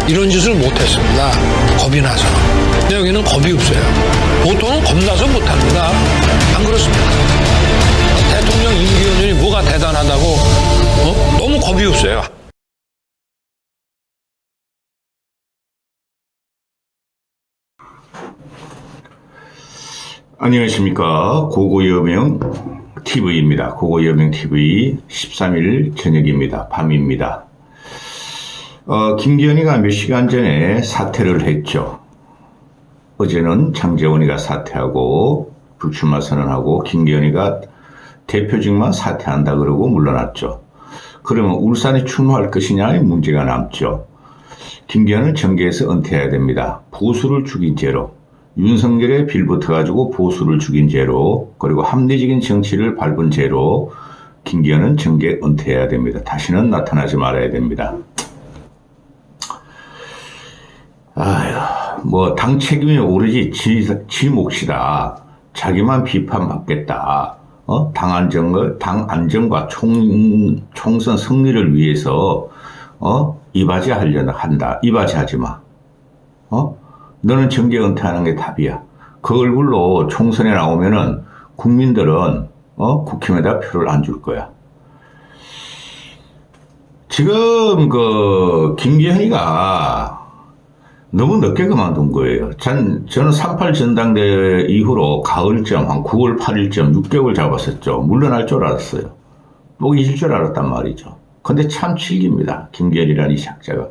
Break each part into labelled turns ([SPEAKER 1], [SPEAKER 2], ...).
[SPEAKER 1] 이런 짓을 못했습니다. 겁이 나서. 근데 여기는 겁이 없어요. 보통은 겁나서 못합니다. 안 그렇습니까? 대통령 임기연연이 뭐가 대단하다고 너무 겁이 없어요.
[SPEAKER 2] 안녕하십니까. 고고여명 TV입니다. 고고여명 TV 13일 저녁입니다. 밤입니다. 김기현이가 몇 시간 전에 사퇴를 했죠. 어제는 장제원이가 사퇴하고 불출마 선언하고 김기현이가 대표직만 사퇴한다 그러고 물러났죠. 그러면 울산에 출마할 것이냐의 문제가 남죠. 김기현은 정계에서 은퇴해야 됩니다. 보수를 죽인 죄로, 윤석열에 빌붙어가지고 보수를 죽인 죄로, 그리고 합리적인 정치를 밟은 죄로 김기현은 정계 은퇴해야 됩니다. 다시는 나타나지 말아야 됩니다. 당 책임이 오로지 지 몫이다. 자기만 비판받겠다. 당 안정과 총선 승리를 위해서 이바지 하려나 한다. 이바지 하지 마. 너는 정계 은퇴하는 게 답이야. 그 얼굴로 총선에 나오면은 국민들은 국힘에다 표를 안 줄 거야. 지금 김기현이가 너무 늦게 그만둔 거예요. 저는 3.8 전당대회 이후로 가을쯤 한 9월 8일쯤 6개월 잡았었죠. 물러날 줄 알았어요. 또 잊을 줄 알았단 말이죠. 근데 참 칠깁니다. 김기현이라는 이 작자가.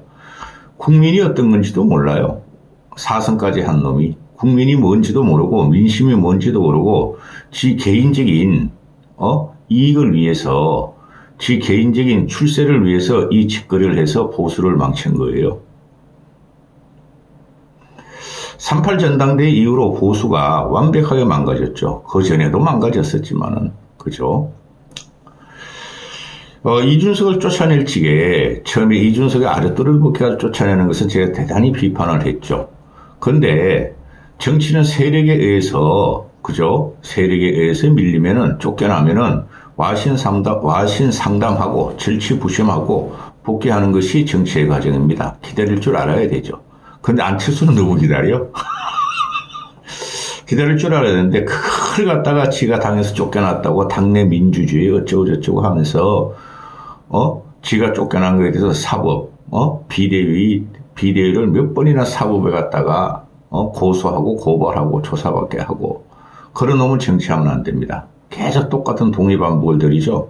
[SPEAKER 2] 국민이 어떤 건지도 몰라요. 사선까지 한 놈이 국민이 뭔지도 모르고 민심이 뭔지도 모르고 지 개인적인 이익을 위해서, 지 개인적인 출세를 위해서 이 짓거리를 해서 보수를 망친 거예요. 3.8 전당대회 이후로 보수가 완벽하게 망가졌죠. 그 전에도 망가졌었지만은, 그죠? 이준석을 쫓아낼 적에 처음에 이준석의 아랫도를 벗겨서 쫓아내는 것은 제가 대단히 비판을 했죠. 근데 정치는 세력에 의해서, 그죠? 세력에 의해서 밀리면은, 쫓겨나면은 와신 상담하고 절치부심하고 복귀하는 것이 정치의 과정입니다. 기다릴 줄 알아야 되죠. 근데 안철수는 너무 기다려. 기다릴 줄 알아야 되는데 그걸 갖다가 지가 당에서 쫓겨났다고 당내 민주주의 어쩌고저쩌고 하면서 지가 쫓겨난 거에 대해서 사법, 비대위를 몇 번이나 사법에 갖다가 고소하고 고발하고 조사받게 하고, 그런 놈을 정치하면 안 됩니다. 계속 똑같은 동의반복을 들이죠.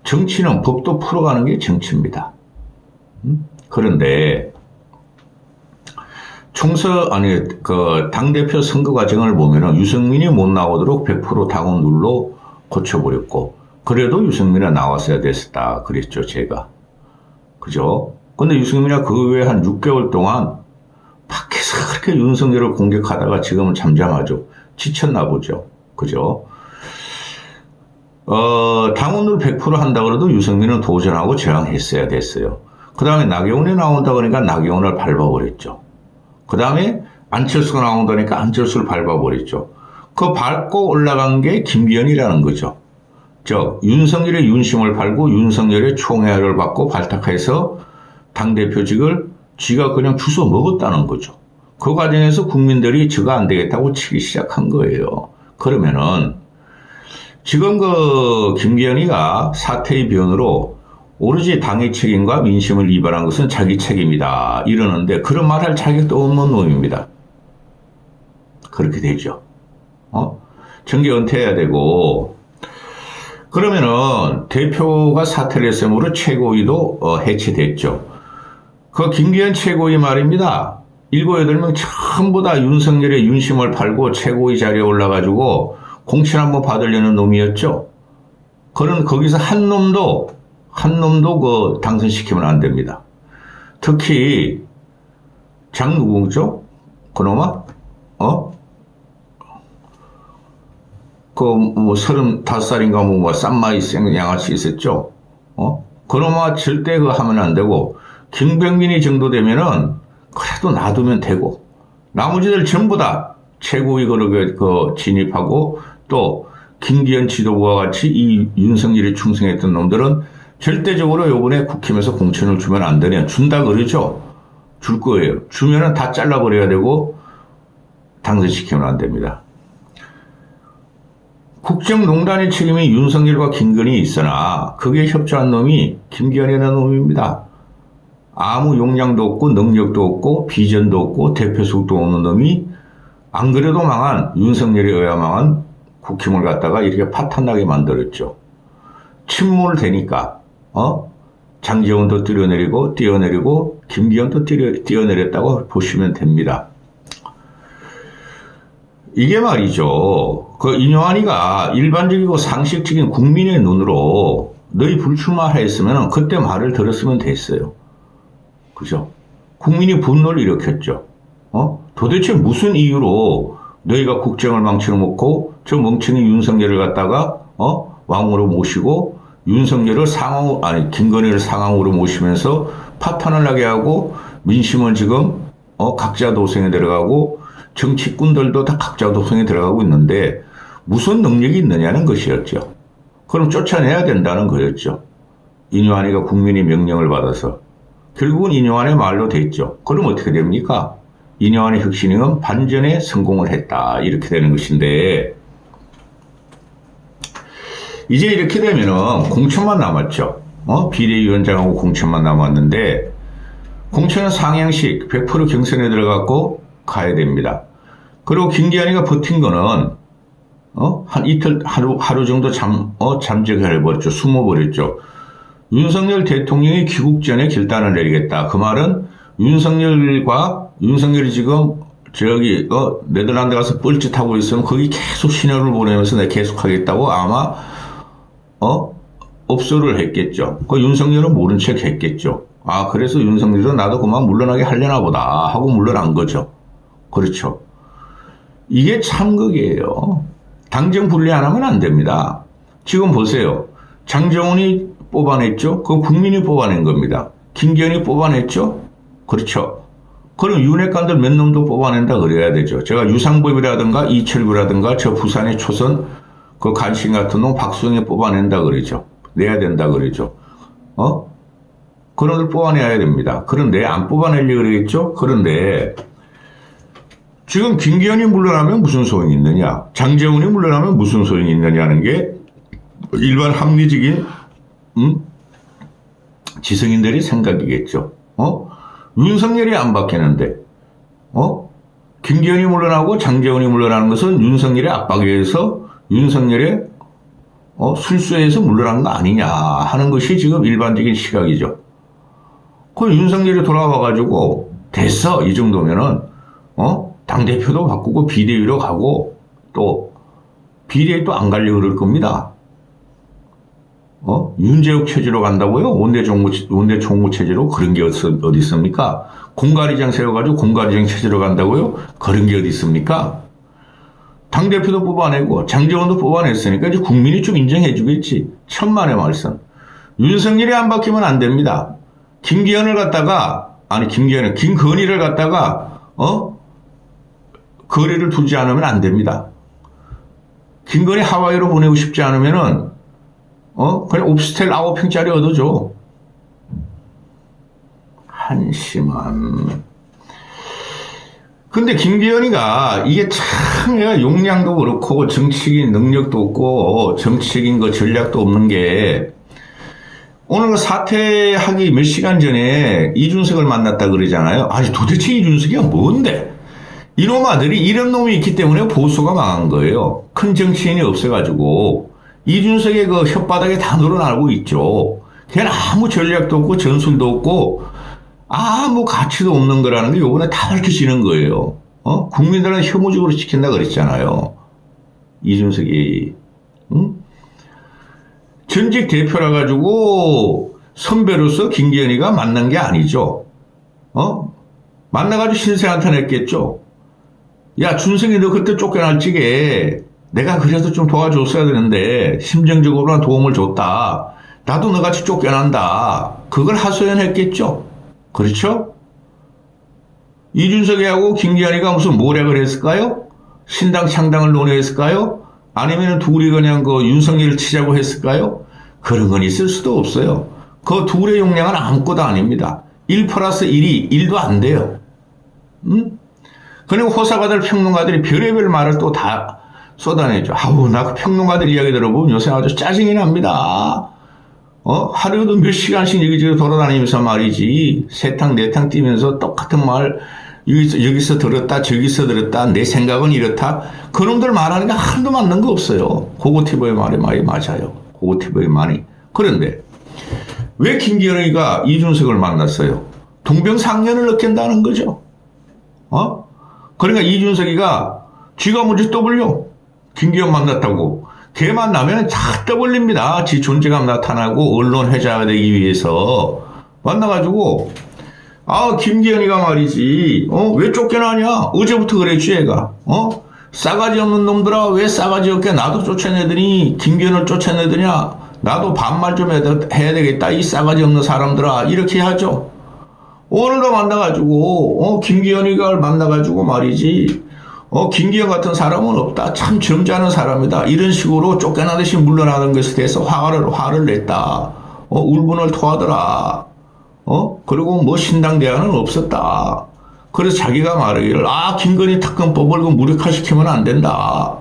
[SPEAKER 2] 정치는 법도 풀어가는 게 정치입니다. 그런데 당대표 선거 과정을 보면은 유승민이 못 나오도록 100% 당원 룰로 고쳐버렸고, 그래도 유승민이 나왔어야 됐었다. 그랬죠, 제가. 그죠? 근데 유승민이가 그 외에 한 6개월 동안 밖에서 그렇게 윤석열을 공격하다가 지금은 잠잠하죠. 지쳤나 보죠. 그죠? 당원을 100% 한다 그래도 유승민은 도전하고 저항했어야 됐어요. 그 다음에 나경원이 나온다 그러니까 나경원을 밟아버렸죠. 그 다음에 안철수가 나온다니까 안철수를 밟아버렸죠. 그 밟고 올라간 게 김기현이라는 거죠. 윤석열의 윤심을 밟고 윤석열의 총애를 받고 발탁해서 당대표직을 쥐가 그냥 주워 먹었다는 거죠. 그 과정에서 국민들이 저가 안 되겠다고 치기 시작한 거예요. 그러면은 지금 김기현이가 사퇴의 변으로 오로지 당의 책임과 민심을 위반한 것은 자기 책임이다 이러는데, 그런 말할 자격도 없는 놈입니다. 그렇게 되죠. 정계 은퇴해야 되고, 그러면은 대표가 사퇴를 했으므로 최고위도 해체됐죠. 그 김기현 최고위 말입니다. 7, 8명 전부 다 윤석열의 윤심을 팔고 최고위 자리에 올라가지고 공천 한번 받으려는 놈이었죠. 거기서 한 놈도 당선시키면 안 됩니다. 특히 누구죠? 그놈아? 35살인가 쌈마이 양아치 있었죠? 그놈아 절대 그거 하면 안 되고, 김병민이 정도 되면은 그래도 놔두면 되고, 나머지들 전부 다 최고위 진입하고, 또 김기현 지도부와 같이 이 윤석열이 충성했던 놈들은 절대적으로 요번에 국힘에서 공천을 주면 안 되냐, 준다 그러죠. 줄 거예요. 주면은 다 잘라버려야 되고 당선시키면 안 됩니다. 국정농단의 책임이 윤석열과 김건희 있으나 그게 협조한 놈이 김기현이라는 놈입니다. 아무 역량도 없고 능력도 없고 비전도 없고 대표성도 없는 놈이 안 그래도 망한 윤석열에 의해 망한 국힘을 갖다가 이렇게 파탄나게 만들었죠. 친문을 대니까 장제원도 뛰어내리고 김기현도 뛰어내렸다고 보시면 됩니다. 이게 말이죠. 그 인효한이가 일반적이고 상식적인 국민의 눈으로 너희 불출마했으면 그때 말을 들었으면 됐어요. 그죠? 국민이 분노를 일으켰죠. 도대체 무슨 이유로 너희가 국정을 망쳐놓고 저 멍청이 윤석열을 갖다가 왕으로 모시고 윤석열을 김건희를 상황으로 모시면서 파탄을 나게 하고 민심은 지금 각자 도생에 들어가고 정치꾼들도 다 각자 도생에 들어가고 있는데 무슨 능력이 있느냐는 것이었죠. 그럼 쫓아내야 된다는 거였죠. 인효한이가 국민의 명령을 받아서 결국은 인효한의 말로 됐죠. 그럼 어떻게 됩니까? 인효한의 혁신은 반전에 성공을 했다 이렇게 되는 것인데 이제 이렇게 되면은 공천만 남았죠. 비대위원장하고 공천만 남았는데 공천은 상향식 100% 경선에 들어갔고 가야 됩니다. 그리고 김기현이가 버틴 거는 한 이틀 하루 정도 잠적을 해버렸죠. 숨어버렸죠. 윤석열 대통령이 귀국 전에 결단을 내리겠다. 그 말은 윤석열이 지금 네덜란드 가서 뻘짓하고 있으면 거기 계속 신호를 보내면서 내가 계속 하겠다고 아마 업소를 했겠죠. 그 윤석열은 모른 척 했겠죠. 그래서 윤석열도 나도 그만 물러나게 하려나 보다 하고 물러난 거죠. 그렇죠. 이게 참극이에요. 당정 분리 안 하면 안 됩니다. 지금 보세요. 장정훈이 뽑아냈죠. 그거 국민이 뽑아낸 겁니다. 김기현이 뽑아냈죠. 그렇죠. 그럼 윤핵관들 몇 놈도 뽑아낸다 그래야 되죠. 제가 유상범이라든가 이철규라든가 저 부산의 초선 그 간신 같은 놈 박수영이 뽑아낸다 그러죠. 내야 된다 그러죠. 그런 걸 뽑아내야 됩니다. 그런데 안 뽑아내려고 그러겠죠. 그런데 지금 김기현이 물러나면 무슨 소용이 있느냐, 장제훈이 물러나면 무슨 소용이 있느냐는 게 일반 합리적인 지성인들의 생각이겠죠. 윤석열이 안 바뀌는데 김기현이 물러나고 장제훈이 물러나는 것은 윤석열의 압박에 의해서 윤석열의 술수에서 물러난 거 아니냐 하는 것이 지금 일반적인 시각이죠. 그 윤석열이 돌아와가지고 됐어 이 정도면은 당대표도 바꾸고 비대위로 가고 또 비대위 또 안 가려고 그럴 겁니다. 윤재욱 체제로 간다고요? 원내 총무 체제로? 그런 게 어디 있습니까? 공가리장 세워가지고 공가리장 체제로 간다고요? 그런 게 어디 있습니까? 당대표도 뽑아내고 장제원도 뽑아냈으니까 이제 국민이 좀 인정해 주겠지. 천만의 말씀. 윤석열이 안 바뀌면 안 됩니다. 김건희를 갖다가 거리를 두지 않으면 안 됩니다. 김건희 하와이로 보내고 싶지 않으면은 그냥 옵스텔 9평짜리 얻어줘. 한심한. 근데 김기현이가 이게 참 용량도 그렇고 정치적인 능력도 없고 정치적인 거 전략도 없는 게 오늘 사퇴하기 몇 시간 전에 이준석을 만났다 그러잖아요. 아니 도대체 이준석이 뭔데? 이놈 아들이 이런 놈이 있기 때문에 보수가 망한 거예요. 큰 정치인이 없어가지고 이준석의 그 혓바닥에 다 늘어나고 있죠. 걔는 아무 전략도 없고 전술도 없고 아무 가치도 없는 거라는 게 요번에 다 밝혀지는 거예요. 국민들은 혐오적으로 지킨다 그랬잖아요. 이준석이. 전직 대표라 가지고 선배로서 김기현이가 만난 게 아니죠. 만나가지고 신세한테 냈겠죠. 야, 준석이 너 그때 쫓겨날 적에 내가 그래도 좀 도와줬어야 되는데 심정적으로는 도움을 줬다. 나도 너같이 쫓겨난다. 그걸 하소연했겠죠. 그렇죠? 이준석이하고 김기현이가 무슨 모략을 했을까요? 신당 창당을 논의했을까요? 아니면 둘이 그냥 그 윤석열을 치자고 했을까요? 그런 건 있을 수도 없어요. 그 둘의 역량은 아무것도 아닙니다. 1 플러스 1이 1도 안 돼요. 그리고 호사가들, 평론가들이 별의별 말을 또 다 쏟아내죠. 아우, 나 그 평론가들 이야기 들어보면 요새 아주 짜증이 납니다. 하루에도 몇 시간씩 여기저기 돌아다니면서 말이지, 세탕, 네탕 뛰면서 똑같은 말, 여기서 들었다, 저기서 들었다, 내 생각은 이렇다. 그놈들 말하니까 하나도 맞는 거 없어요. 고고티브의 말이 맞아요. 고고티브의 말이. 그런데, 왜 김기현이가 이준석을 만났어요? 동병상련을 느낀다는 거죠. 그러니까 이준석이가 쥐가 뭔지 떠벌려. 김기현 만났다고. 걔 만나면 다 떠벌립니다. 지 존재감 나타나고 언론 회자가 되기 위해서. 만나가지고, 김기현이가 말이지, 왜 쫓겨나냐? 어제부터 그랬지, 얘가. 싸가지 없는 놈들아, 왜 싸가지 없게 나도 쫓아내더니, 김기현을 쫓아내더냐? 나도 반말 좀 해야 되겠다, 이 싸가지 없는 사람들아. 이렇게 하죠. 오늘도 만나가지고, 김기현이가 만나가지고 말이지, 김기현 같은 사람은 없다. 참 점잖은 사람이다. 이런 식으로 쫓겨나듯이 물러나는 것에 대해서 화를 냈다. 울분을 토하더라. 그리고 뭐 신당 대안은 없었다. 그래서 자기가 말하기를, 김건희 특검법을 무력화시키면 안 된다.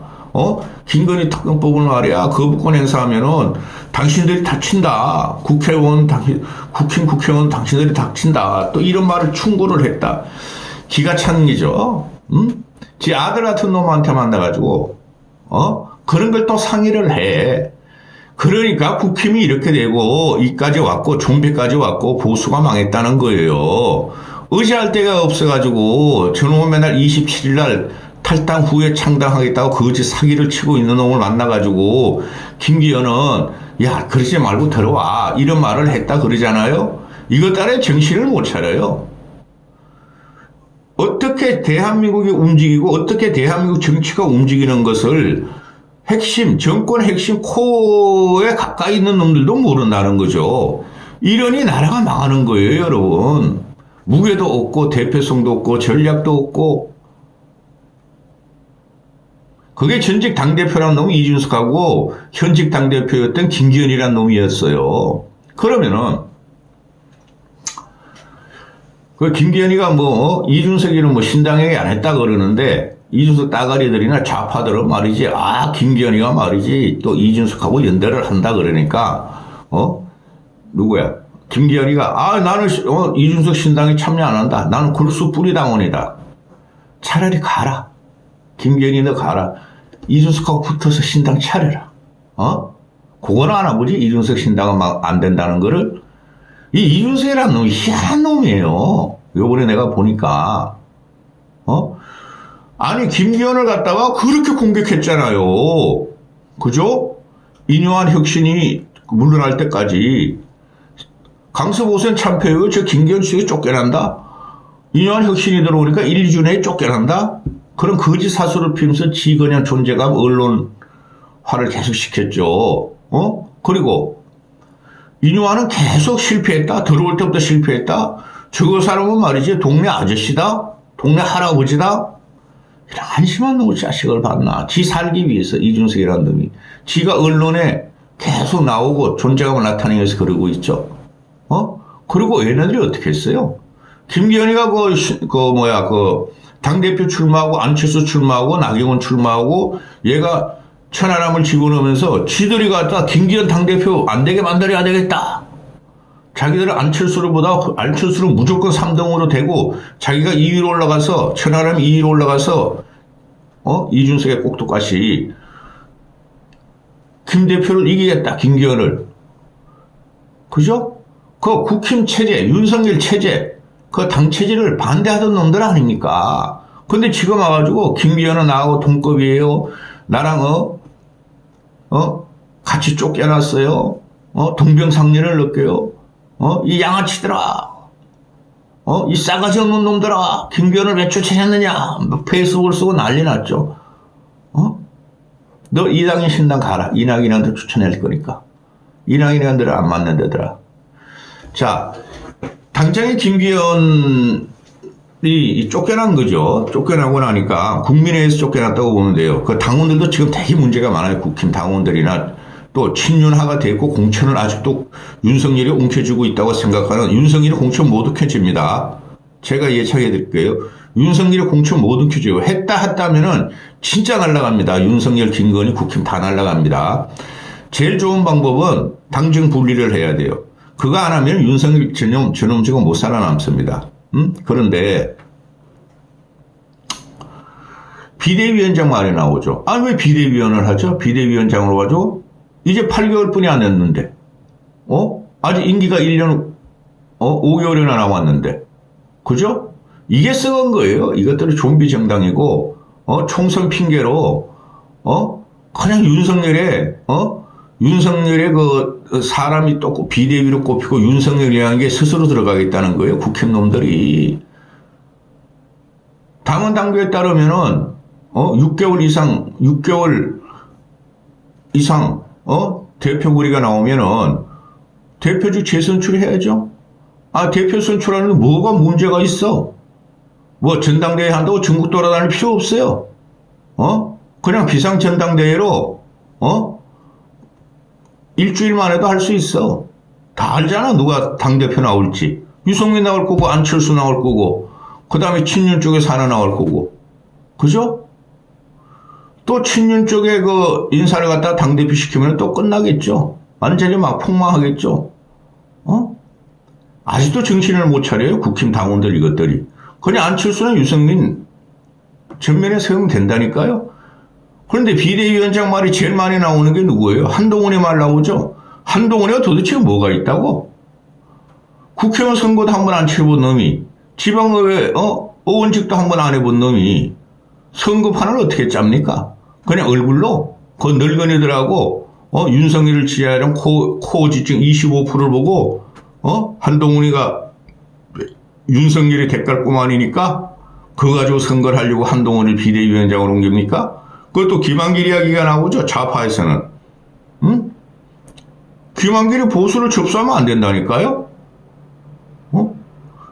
[SPEAKER 2] 김건희 특검법을 말이야, 거부권 행사하면은 당신들이 다친다. 국회의원 당신들이 다친다. 또 이런 말을 충고를 했다. 기가 차는 기죠. 지 아들 같은 놈한테 만나가지고, 그런 걸 또 상의를 해. 그러니까 국힘이 이렇게 되고, 이까지 왔고, 좀비까지 왔고, 보수가 망했다는 거예요. 의지할 데가 없어가지고, 저놈은 맨날 27일 날 탈당 후에 창당하겠다고 거짓 사기를 치고 있는 놈을 만나가지고, 김기현은, 야, 그러지 말고 들어와. 이런 말을 했다 그러잖아요. 이것 따라 정신을 못 차려요. 어떻게 대한민국이 움직이고 어떻게 대한민국 정치가 움직이는 것을 정권 핵심 코어에 가까이 있는 놈들도 모른다는 거죠. 이러니 나라가 망하는 거예요, 여러분. 무게도 없고 대표성도 없고 전략도 없고. 그게 전직 당대표라는 놈이 이준석하고 현직 당대표였던 김기현이라는 놈이었어요. 그러면은 그 김기현이가 이준석이는 신당에게 안 했다 그러는데, 이준석 따가리들이나 좌파들은 말이지, 김기현이가 말이지, 또 이준석하고 연대를 한다 그러니까, 누구야? 김기현이가, 나는, 이준석 신당에 참여 안 한다. 나는 골수 뿌리당원이다. 차라리 가라. 김기현이 너 가라. 이준석하고 붙어서 신당 차려라. 그거는 안 해보지? 이준석 신당은 막 안 된다는 거를? 이 이준석이라는 놈이 희한한 놈이에요. 요번에 내가 보니까. 아니, 김기현을 갖다가 그렇게 공격했잖아요. 그죠? 인요한 혁신이 물러날 때까지. 강서보선 참패요. 저 김기현 씨가 쫓겨난다? 인요한 혁신이 들어오니까 1, 2주 내에 쫓겨난다? 그런 거짓 사설을 피우면서 지 그냥 존재감, 언론화를 계속 시켰죠. 그리고 인요한은 계속 실패했다. 들어올 때부터 실패했다. 저거 사람은 말이지 동네 아저씨다. 동네 할아버지다. 이런 한심한 놈의 자식을 봤나. 지 살기 위해서 이준석이라는 놈이. 지가 언론에 계속 나오고 존재감을 나타내기 위해서 그러고 있죠. 그리고 얘네들이 어떻게 했어요? 김기현이가 당대표 출마하고 안철수 출마하고 나경원 출마하고 얘가 천하람을 집어넣으면서 지들이 갖다 김기현 당대표 안 되게 만들어야 되겠다. 자기들은 안철수를 무조건 3등으로 되고 자기가 2위로 올라가서 천하람이 2위로 올라가서 이준석의 꼭두가시 김 대표를 이기겠다. 김기현을. 그죠? 그 국힘 체제, 윤석열 체제, 그 당 체제를 반대하던 놈들 아닙니까? 근데 지금 와가지고 김기현은 나하고 동급이에요. 나랑 같이 쫓겨났어요. 동병상련을 느껴요. 이 양아치들아. 이 싸가지 없는 놈들아. 김기현을 왜 쫓아냈느냐. 페이스북을 쓰고 난리 났죠. 너 이당인 신당 가라. 이낙연한테 추천할 거니까. 이낙연한테는 안 맞는 데더라. 자, 당장에 김기현이 쫓겨난 거죠. 쫓겨나고 나니까 국민회에서 쫓겨났다고 보면 돼요. 그 당원들도 지금 되게 문제가 많아요. 국힘 당원들이나 또 친윤화가 됐고 공천을 아직도 윤석열이 옮겨주고 있다고 생각하는 윤석열이 공천 못 옮겨집니다. 제가 예측해 드릴게요. 윤석열이 공천 못 옮겨줘요. 했다면은 진짜 날아갑니다. 윤석열, 김건희, 국힘 다 날아갑니다. 제일 좋은 방법은 당정 분리를 해야 돼요. 그거 안 하면 윤석열 저놈 못 살아남습니다. 그런데 비대위원장 말이 나오죠. 아니 왜 비대위원을 하죠? 비대위원장으로 가죠? 이제 8개월뿐이 안 됐는데 아직 임기가 1년 5개월이나 남았는데 그죠? 이게 썩은 거예요. 이것들이 좀비 정당이고 총선 핑계로 그냥 윤석열의 그 사람이 또 비대위로 꼽히고 윤석열이라는 게 스스로 들어가겠다는 거예요. 국힘놈들이. 당헌 당규에 따르면은 6개월 이상 대표 구리가 나오면은 대표직 재선출해야죠. 대표 선출하는 게 뭐가 문제가 있어? 뭐 전당대회 한다고 전국 돌아다닐 필요 없어요. 그냥 비상 전당대회로 일주일만 해도 할 수 있어. 다 알잖아. 누가 당대표 나올지. 유승민 나올 거고 안철수 나올 거고 그 다음에 친윤 쪽에서 하나 나올 거고 그죠? 또 친윤 쪽에 그 인사를 갖다 당대표 시키면 또 끝나겠죠. 완전히 막 폭망하겠죠. 아직도 정신을 못 차려요. 국힘 당원들 이것들이. 그냥 안철수나 유승민 전면에 세우면 된다니까요. 그런데 비대위원장 말이 제일 많이 나오는 게 누구예요? 한동훈의 말 나오죠. 한동훈이가 도대체 뭐가 있다고? 국회의원 선거도 한 번 안 치러본 놈이 지방의회 의원직도 한 번 안 해본 놈이 선거판을 어떻게 짭니까? 그냥 얼굴로 그 늙은이들하고 윤석열을 지지하는 코어 지층 25%를 보고 한동훈이가 윤석열이 대깔꼬만이니까 그거 가지고 선거를 하려고 한동훈을 비대위원장으로 옮깁니까? 그것도 김한길 이야기가 나오죠. 좌파에서는. 김한길이 보수를 접수하면 안 된다니까요.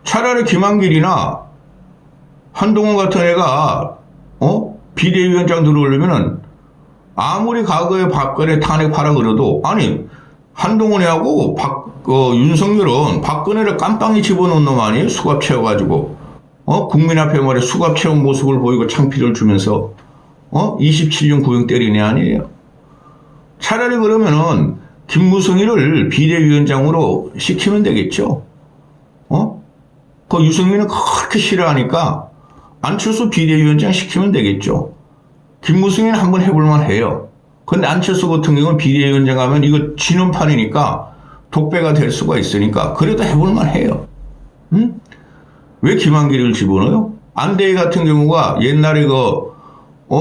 [SPEAKER 2] 차라리 김한길이나 한동훈 같은 애가 비대위원장 들어오려면은 아무리 과거에 박근혜 탄핵하라 그래도 아니 한동훈이하고 윤석열은 박근혜를 깜빵에 집어넣은 놈 아니에요? 수갑 채워가지고 국민 앞에 말해 수갑 채운 모습을 보이고 창피를 주면서 27년 구형 때린 애 아니에요? 차라리 그러면은 김무성이를 비대위원장으로 시키면 되겠죠. 그 유승민은 그렇게 싫어하니까 안철수 비대위원장 시키면 되겠죠. 김무성이는 한번 해볼만 해요. 근데 안철수 같은 경우는 비대위원장 하면 이거 지는 판이니까 독배가 될 수가 있으니까 그래도 해볼만 해요. 왜 김한길을 집어넣어요? 안대희 같은 경우가 옛날에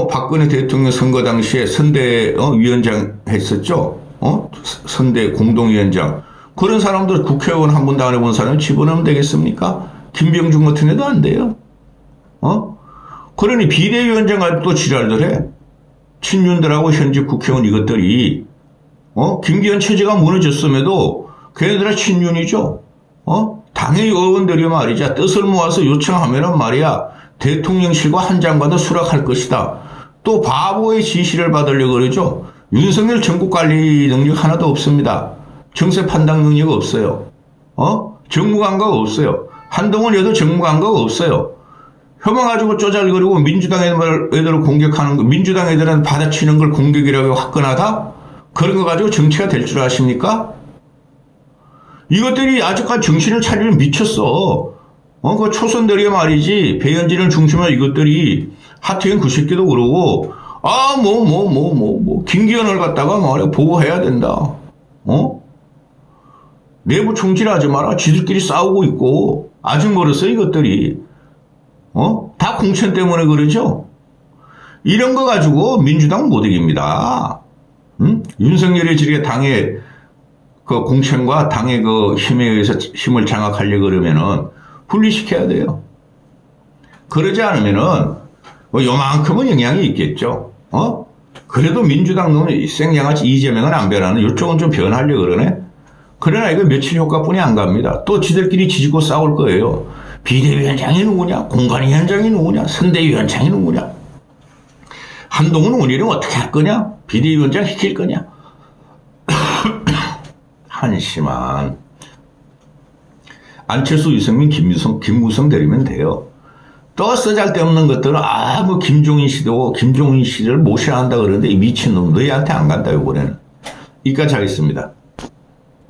[SPEAKER 2] 박근혜 대통령 선거 당시에 선대 위원장 했었죠. 선대 공동위원장. 그런 사람들 국회의원 한 번도 안 해본 사람 집어넣으면 되겠습니까? 김병준 같은 애도 안 돼요. 그러니 비대위원장 할 또 지랄들 해. 친윤들하고 현직 국회의원 이것들이 김기현 체제가 무너졌음에도 걔네들은 친윤이죠. 당의 의원들이 말이죠. 뜻을 모아서 요청하면은 말이야 대통령실과 한 장관도 수락할 것이다. 또 바보의 지시를 받으려고 그러죠. 윤석열 전국관리 능력 하나도 없습니다. 정세 판단 능력 없어요. 정무감각 없어요. 한동훈 얘도 정무감각 없어요. 혐오 가지고 쪼잘거리고 민주당 애들을 공격하는 거, 민주당 애들은 받아치는 걸 공격이라고 화끈하다? 그런 거 가지고 정치가 될 줄 아십니까? 이것들이 아직까지 정신을 차리면 미쳤어. 그 초선들이 말이지, 배현진을 중심으로 이것들이, 하태경 그 새끼도 그러고, 김기현을 갖다가 말이야, 보호해야 된다. 내부 총질하지 마라. 지들끼리 싸우고 있고, 아직 멀었어, 이것들이. 다 공천 때문에 그러죠? 이런 거 가지고 민주당 못 이깁니다. 윤석열이 저렇게 당의 그 공천과 당의 그 힘에 의해서 힘을 장악하려고 그러면은 분리시켜야 돼요. 그러지 않으면은 요만큼은 영향이 있겠죠. 그래도 민주당 놈이 생양아치 이재명은 안 변하는 이쪽은 좀 변하려고 그러네. 그러나 이거 며칠 효과뿐이 안 갑니다. 또 지들끼리 지지고 싸울 거예요. 비대위원장이 누구냐? 공관위원장이 누구냐? 선대위원장이 누구냐? 한동훈 원희룡 어떻게 할 거냐? 비대위원장 시킬 거냐? 한심한 안철수, 유승민, 김무성 데리면 돼요. 또 쓰잘데없는 것들은 김종인 씨도 김종인 씨를 모셔야 한다 그러는데 이 미친놈 너희한테 안 간다 이번에는. 여기까지 하겠습니다.